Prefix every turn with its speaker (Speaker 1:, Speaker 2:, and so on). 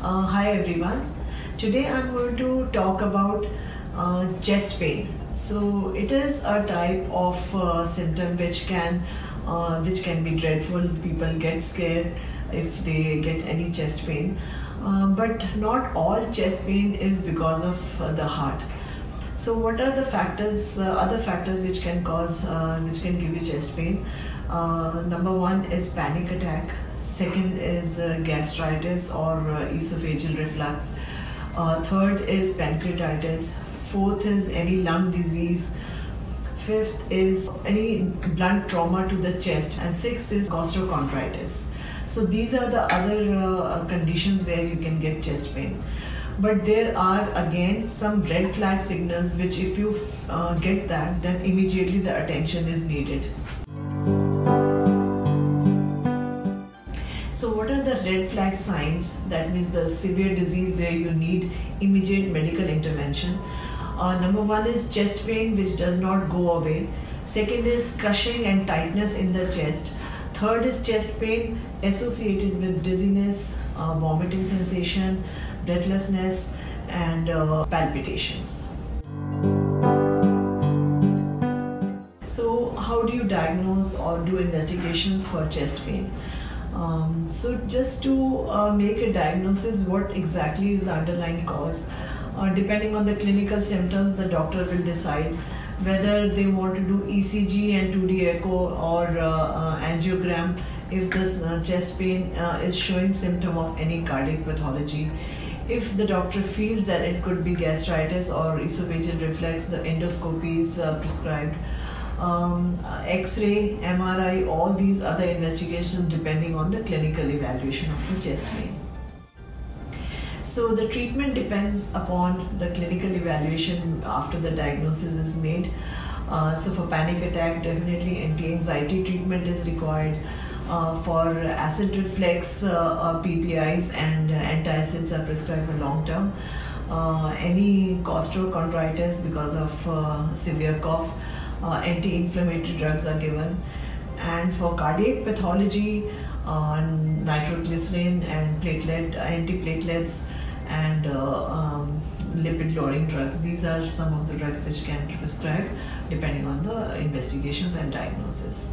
Speaker 1: Hi everyone. Today I'm going to talk about chest pain. So it is a type of symptom which can be dreadful. People get scared if they get any chest pain, but not all chest pain is because of the heart. So what are the factors, other factors which can give you chest pain? Number one is panic attack. Second is gastritis or esophageal reflux. Third is pancreatitis. Fourth is any lung disease. Fifth is any blunt trauma to the chest. And sixth is costochondritis. So these are the other conditions where you can get chest pain. But there are again some red flag signals which if you get that, then immediately the attention is needed. So what are the red flag signs? That means the severe disease where you need immediate medical intervention. Number one is chest pain which does not go away. Second is crushing and tightness in the chest. Third is chest pain associated with dizziness, vomiting sensation, breathlessness, and palpitations. So how do you diagnose or do investigations for chest pain? So just to make a diagnosis, what exactly is the underlying cause? Depending on the clinical symptoms, the doctor will decide whether they want to do ECG and 2D echo or angiogram if this chest pain is showing symptom of any cardiac pathology. If the doctor feels that it could be gastritis or esophageal reflux, the endoscopy is prescribed. X-ray, MRI, all these other investigations depending on the clinical evaluation of the chest pain. So the treatment depends upon the clinical evaluation after the diagnosis is made. So for panic attack, definitely anti-anxiety treatment is required. For acid reflux, PPIs and antacids are prescribed for long term. Any costochondritis because of severe cough, anti-inflammatory drugs are given. And for cardiac pathology, nitroglycerin and antiplatelets and lipid lowering drugs. These are some of the drugs which can be prescribed depending on the investigations and diagnosis.